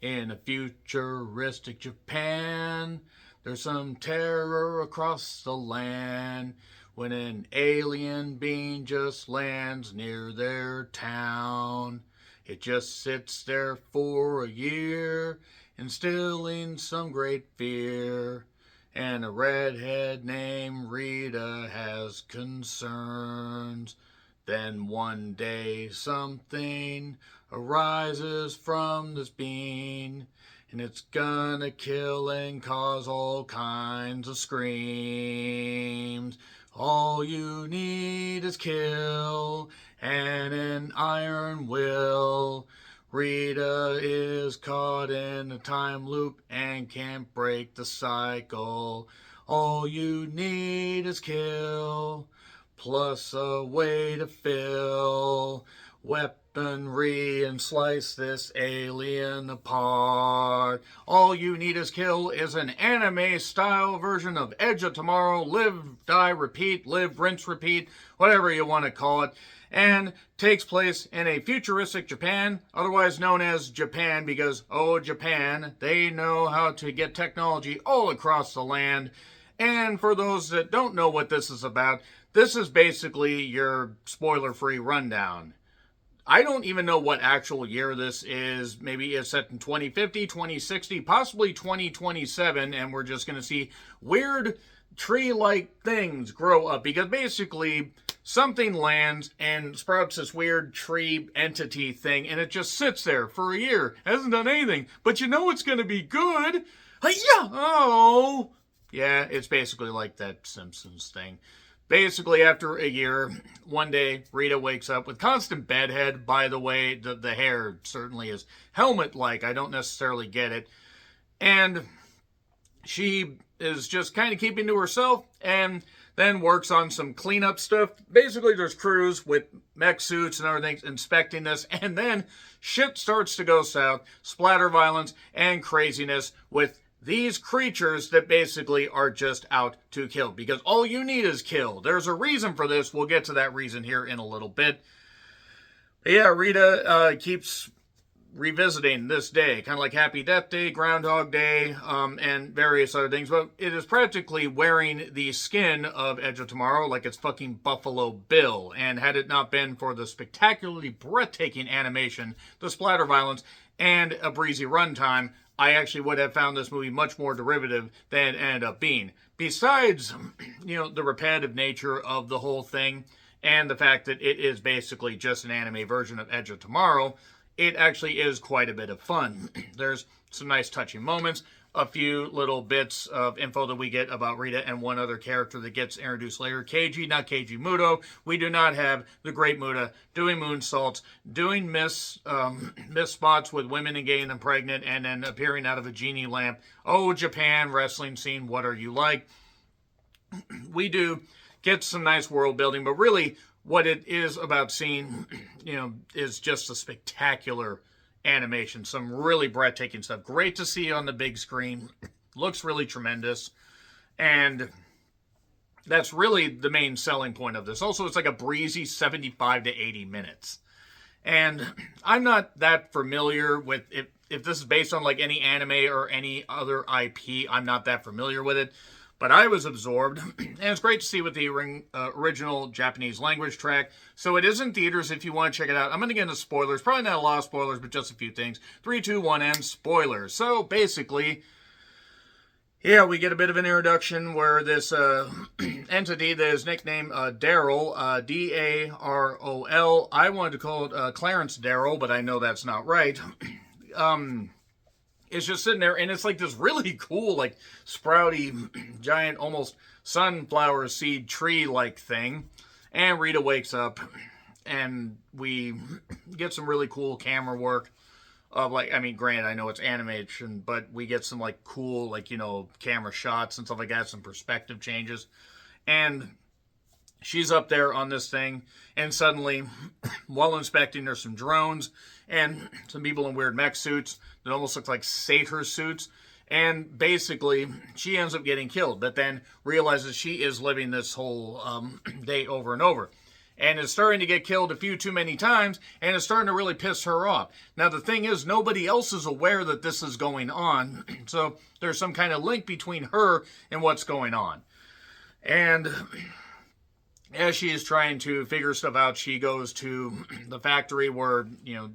In a futuristic Japan, there's some terror across the land when an alien being just lands near their town. It just sits there for a year, instilling some great fear. And a redhead named Rita has concerns. Then one day something arises from this being, and it's gonna kill and cause all kinds of screams. All you need is kill and an iron will. Rita is caught in a time loop and can't break the cycle. All you need is kill, plus a way to fill weaponry and slice this alien apart. All you need is kill is an anime-style version of Edge of Tomorrow, live, die, repeat, live, rinse, repeat, whatever you want to call it, and takes place in a futuristic Japan, otherwise known as Japan because, oh, Japan, they know how to get technology all across the land. And for those that don't know what this is about, this is basically your spoiler-free rundown. I don't even know what actual year this is. Maybe it's set in 2050, 2060, possibly 2027, and we're just going to see weird tree-like things grow up, because basically something lands and sprouts this weird tree entity thing, and it just sits there for a year. Hasn't done anything, but you know it's going to be good. Hi-ya! Oh! Yeah, it's basically like that Simpsons thing. Basically, after a year, one day, Rita wakes up with constant bedhead. By the way, the hair certainly is helmet-like. I don't necessarily get it. And she is just kind of keeping to herself and then works on some cleanup stuff. Basically, there's crews with mech suits and everything inspecting this. And then shit starts to go south. Splatter violence and craziness with these creatures that basically are just out to kill, because all you need is kill. There's a reason for this. We'll get to that reason here in a little bit. But yeah, Rita keeps revisiting this day, kind of like Happy Death Day, Groundhog Day, and various other things. But it is practically wearing the skin of Edge of Tomorrow like it's fucking Buffalo Bill. And had it not been for the spectacularly breathtaking animation, the splatter violence, and a breezy runtime, I actually would have found this movie much more derivative than it ended up being. Besides, the repetitive nature of the whole thing and the fact that it is basically just an anime version of Edge of Tomorrow, it actually is quite a bit of fun. There's some nice touching moments, a few little bits of info that we get about Rita and one other character that gets introduced later. Keiji, not Keiji Muto. We do not have the great Muta doing moonsaults, doing miss spots with women and getting them pregnant, and then appearing out of a genie lamp. Oh, Japan, wrestling scene, what are you like? We do get some nice world building, but really what it is about seeing, is just a spectacular animation, some really breathtaking stuff. Great to see on the big screen. Looks really tremendous. And that's really the main selling point of this. Also, it's like a breezy 75 to 80 minutes. And I'm not that familiar with, if this is based on like any anime or any other IP, I'm not that familiar with it. But I was absorbed, and it's great to see with the original Japanese language track. So it is in theaters if you want to check it out. I'm going to get into spoilers. Probably not a lot of spoilers, but just a few things. 3, 2, 1, and spoilers. So basically, yeah, we get a bit of an introduction where this entity that is nicknamed Darol, D-A-R-O-L. I wanted to call it Clarence Darol, but I know that's not right. It's just sitting there, and it's like this really cool, like, sprouty, giant, almost sunflower seed tree-like thing. And Rita wakes up, and we get some really cool camera work of, like, granted, I know it's animation, but we get some, like, cool, like, camera shots and stuff like that, some perspective changes. And she's up there on this thing, and suddenly, while inspecting, there's some drones and some people in weird mech suits that almost look like satyr suits. And basically, she ends up getting killed, but then realizes she is living this whole day over and over. and is starting to get killed a few too many times, and it's starting to really piss her off. Now, the thing is, nobody else is aware that this is going on, so there's some kind of link between her and what's going on. And as she is trying to figure stuff out, she goes to the factory where,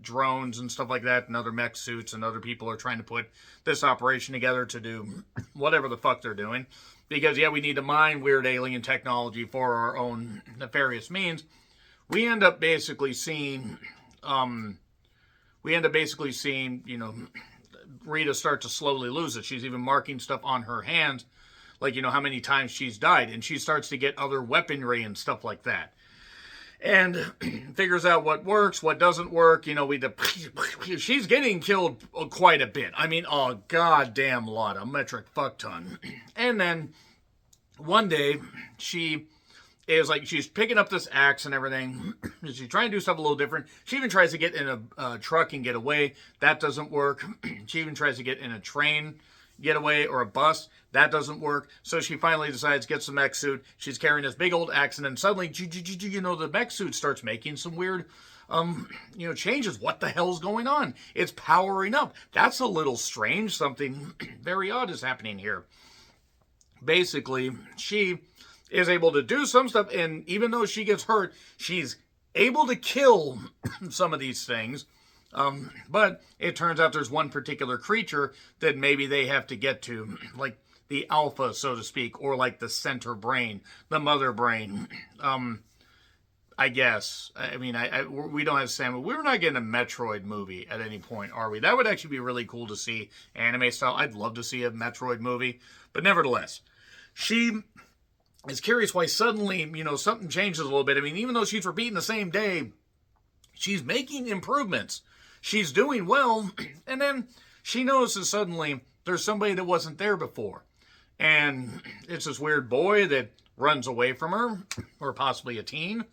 drones and stuff like that and other mech suits and other people are trying to put this operation together to do whatever the fuck they're doing. Because, we need to mine weird alien technology for our own nefarious means. We end up basically seeing, Rita start to slowly lose it. She's even marking stuff on her hands, like, how many times she's died. And she starts to get other weaponry and stuff like that. And figures out what works, what doesn't work. She's getting killed quite a bit. I mean, a goddamn lot, a metric fuck ton. And then one day, she is like, she's picking up this axe and everything. She's trying to do stuff a little different. She even tries to get in a truck and get away. That doesn't work. She even tries to get in a train, get away, or a bus. That doesn't work. So she finally decides, gets the mech suit. She's carrying this big old axe, and then suddenly, the mech suit starts making some weird, changes. What the hell's going on? It's powering up. That's a little strange. Something very odd is happening here. Basically, she is able to do some stuff, and even though she gets hurt, she's able to kill some of these things. But it turns out there's one particular creature that maybe they have to get to, like the alpha, so to speak, or like the center brain, the mother brain. I guess. I mean, we don't have Sam. We're not getting a Metroid movie at any point, are we? That would actually be really cool to see, anime style. I'd love to see a Metroid movie. But nevertheless, she is curious why suddenly, something changes a little bit. I mean, even though she's repeating the same day, she's making improvements. She's doing well, and then she notices suddenly there's somebody that wasn't there before. And it's this weird boy that runs away from her, or possibly a teen,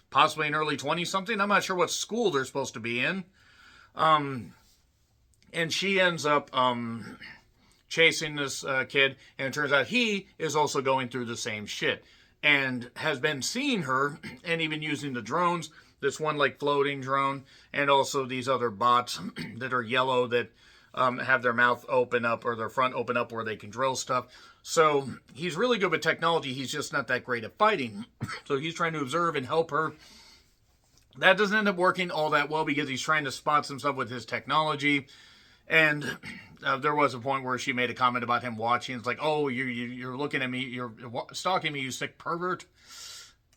possibly an early 20-something. I'm not sure what school they're supposed to be in. And she ends up chasing this kid, and it turns out he is also going through the same shit and has been seeing her and even using the drones. This one like floating drone, and also these other bots that are yellow that have their mouth open up or their front open up where they can drill stuff. So he's really good with technology. He's just not that great at fighting. So he's trying to observe and help her. That doesn't end up working all that well because he's trying to spot some stuff with his technology. And there was a point where she made a comment about him watching. It's like, oh, you're looking at me. You're stalking me, you sick pervert.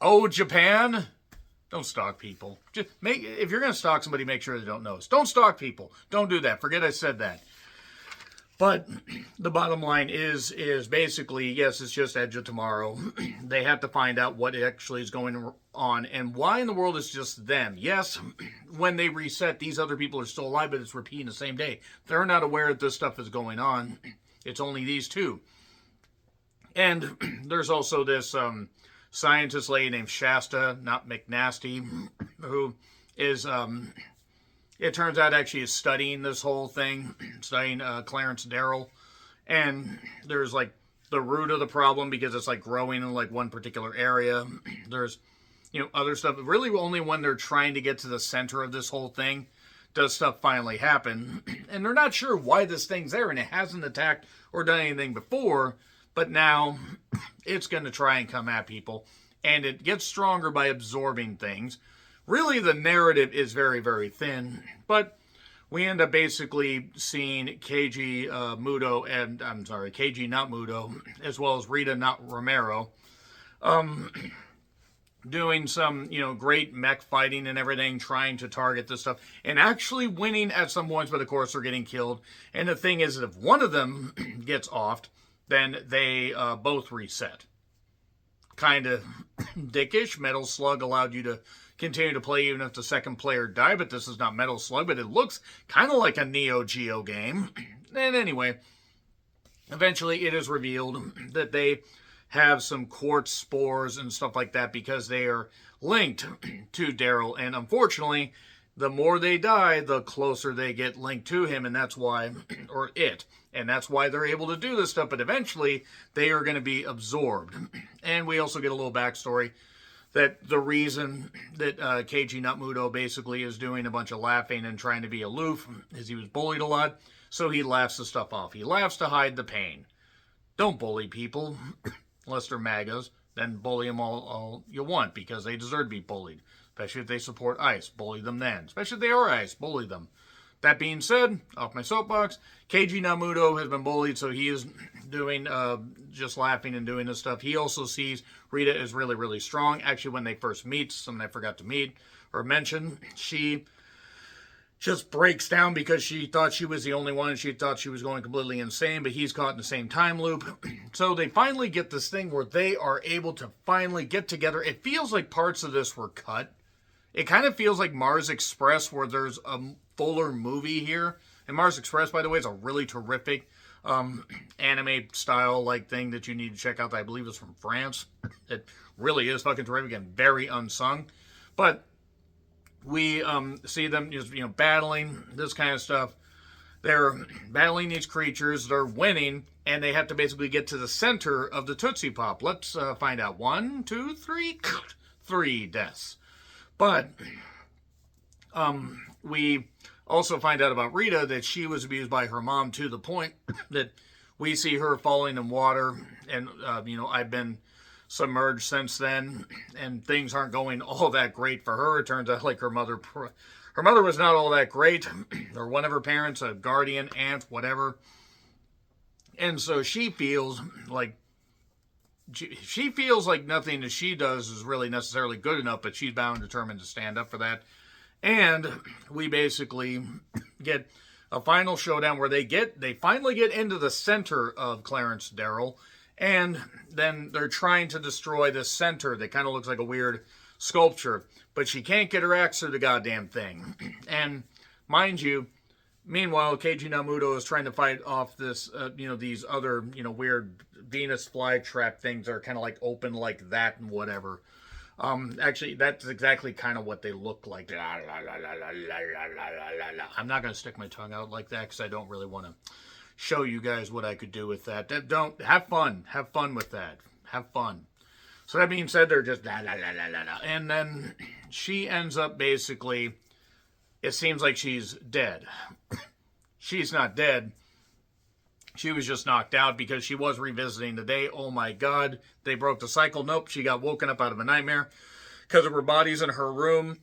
Oh, Japan. Don't stalk people. If you're going to stalk somebody, make sure they don't notice. Don't stalk people. Don't do that. Forget I said that. But the bottom line is basically, yes, it's just Edge of Tomorrow. They have to find out what actually is going on and why in the world it's just them. Yes, when they reset, these other people are still alive, but it's repeating the same day. They're not aware that this stuff is going on. It's only these two. And there's also this scientist lady named Shasta, not McNasty, who is, it turns out actually is studying this whole thing, studying Clarence Darol. And there's like the root of the problem because it's like growing in like one particular area. There's, other stuff. Really only when they're trying to get to the center of this whole thing does stuff finally happen. And they're not sure why this thing's there, and it hasn't attacked or done anything before. But now it's going to try and come at people. And it gets stronger by absorbing things. Really, the narrative is very, very thin. But we end up basically seeing Keiji not Muto, as well as Rita not Romero, doing some, great mech fighting and everything, trying to target this stuff, and actually winning at some points, but of course they're getting killed. And the thing is, if one of them gets offed, then they both reset. Kind of dickish. Metal Slug allowed you to continue to play even if the second player died, but this is not Metal Slug, but it looks kind of like a Neo Geo game. And anyway, eventually it is revealed that they have some quartz spores and stuff like that because they are linked to Darol. And unfortunately, the more they die, the closer they get linked to him, and that's why, or it, and that's why they're able to do this stuff, but eventually they are going to be absorbed. And we also get a little backstory. that the reason that Keiji Natmudo basically is doing a bunch of laughing and trying to be aloof is he was bullied a lot, so he laughs the stuff off. He laughs to hide the pain. Don't bully people, unless they're MAGAs. Then bully them all you want, because they deserve to be bullied. Especially if they support ICE. Bully them then. Especially if they are ICE. Bully them. That being said, off my soapbox, Keiji Natmudo has been bullied, so he is doing, just laughing and doing this stuff. He also sees Rita as really, really strong. Actually, when they first meet, something I forgot to meet or mention, she just breaks down because she thought she was the only one and she thought she was going completely insane, but he's caught in the same time loop. So they finally get this thing where they are able to finally get together. It feels like parts of this were cut. It kind of feels like Mars Express, where there's a fuller movie here. And Mars Express, by the way, is a really terrific anime style like thing that you need to check out. I believe it's from France. It really is fucking terrific and very unsung. But we see them just, battling this kind of stuff. They're battling these creatures. They're winning, and they have to basically get to the center of the Tootsie Pop. Let's find out. 1, 2, 3. 3 deaths. But we also find out about Rita that she was abused by her mom to the point that we see her falling in water. And, I've been submerged since then, and things aren't going all that great for her. It turns out like her mother was not all that great, or one of her parents, a guardian, aunt, whatever. And so she feels like nothing that she does is really necessarily good enough, but she's bound and determined to stand up for that. And we basically get a final showdown where they finally get into the center of Clarence Darol, and then they're trying to destroy the center that kind of looks like a weird sculpture, but she can't get her axe through the goddamn thing. And mind you, meanwhile, Keiji Natmudo is trying to fight off this, these other, weird Venus flytrap things that are kind of like open like that and whatever. Actually, that's exactly kind of what they look like. I'm not going to stick my tongue out like that because I don't really want to show you guys what I could do with that. Don't have fun. Have fun with that. Have fun. So that being said, they're just and then she ends up basically, it seems like she's dead. She's not dead. She was just knocked out because she was revisiting the day. Oh my God, they broke the cycle. Nope, she got woken up out of a nightmare because of her bodies in her room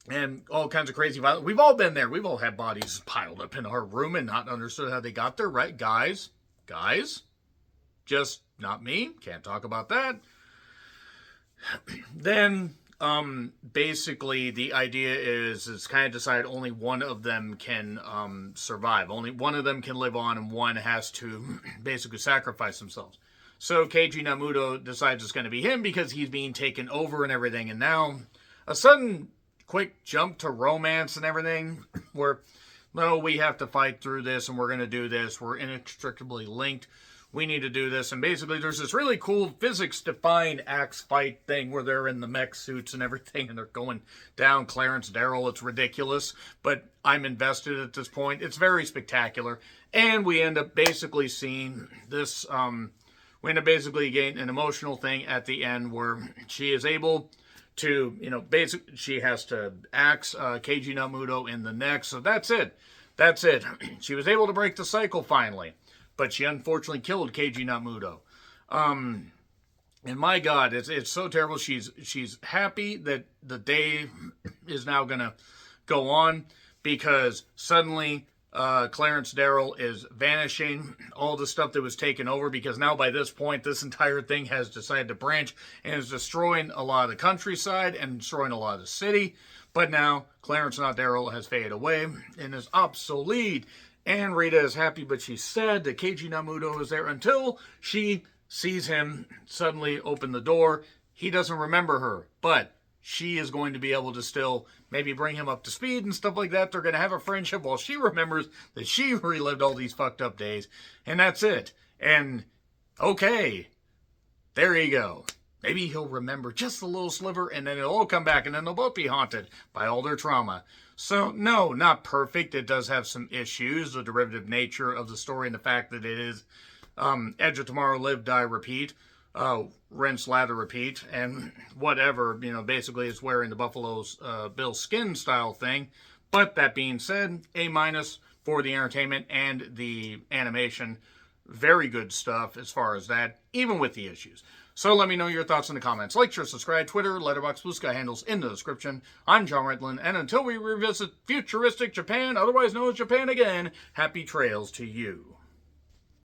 and all kinds of crazy violence. We've all been there. We've all had bodies piled up in our room and not understood how they got there, right? Guys, just not me. Can't talk about that. Then basically the idea is it's kind of decided only one of them can survive. Only one of them can live on, and one has to basically sacrifice themselves. So Keiji Natmudo decides it's going to be him because he's being taken over and everything. And now a sudden quick jump to romance and everything where, no, we have to fight through this and we're going to do this. We're inextricably linked. We need to do this. And basically there's this really cool physics-defying axe fight thing where they're in the mech suits and everything and they're going down Clarence Darol. It's ridiculous, but I'm invested at this point. It's very spectacular. And we end up basically seeing this, we end up basically getting an emotional thing at the end where she is able to, basically she has to axe Keiji Natmudo in the neck. So that's it. That's it. She was able to break the cycle finally. But she unfortunately killed Keiji Natmudo. And my God, it's so terrible. She's happy that the day is now going to go on because suddenly Clarence Darol is vanishing. All the stuff that was taken over, because now by this point, this entire thing has decided to branch and is destroying a lot of the countryside and destroying a lot of the city. But now Clarence Darol has faded away and is obsolete. And Rita is happy, but she's sad that Keiji Natmudo is there until she sees him suddenly open the door. He doesn't remember her, but she is going to be able to still maybe bring him up to speed and stuff like that. They're going to have a friendship while she remembers that she relived all these fucked up days. And that's it. And okay, there you go. Maybe he'll remember just a little sliver, and then it'll all come back, and then they'll both be haunted by all their trauma. So, no, not perfect. It does have some issues, the derivative nature of the story and the fact that it is Edge of Tomorrow, Live, Die, Repeat. rinse, lather, repeat, and whatever, basically it's wearing the Buffalo Bill skin style thing. But that being said, A- for the entertainment and the animation. Very good stuff as far as that, even with the issues. So let me know your thoughts in the comments. Like, share, subscribe, Twitter, Letterboxd, Blue Sky handles in the description. I'm John Redland, and until we revisit futuristic Japan, otherwise known as Japan again, happy trails to you.